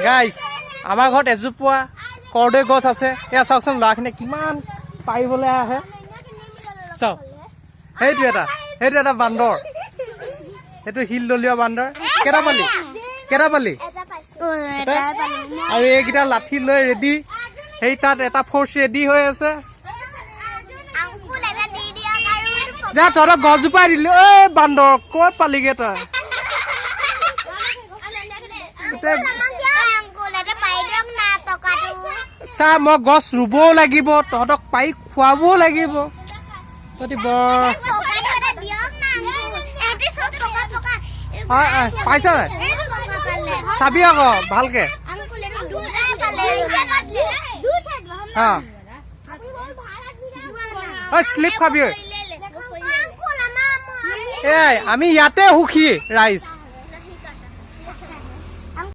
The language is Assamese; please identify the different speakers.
Speaker 1: গাইজ আমাৰ ঘৰত এজোপা কৰদৈ গছ আছে। এয়া চাওকচোন ল'ৰাখিনিয়ে কিমান পাৰিবলৈ আহে চাওক। সেইটো এটা বান্দৰ, সেইটো শিল দলীয় বান্দৰ। কেইটা পালি আৰু এইকেইটা লাঠি লৈ ৰেডি। সেই তাত এটা ফৰ্চ ৰেডি হৈ আছে। যা তহঁতক গছজোপাই দিলো। ঐ বান্দৰ ক'ত পালিগে তই? চা মই গছ ৰুবও লাগিব, তহঁতক পাৰি খুৱাবও লাগিব। তহঁতি বৰ পাইছ নাই? চাবি আকৌ ভালকে। শ্লিপ খাবি। আমি ইয়াতে সুখী ৰাইজ।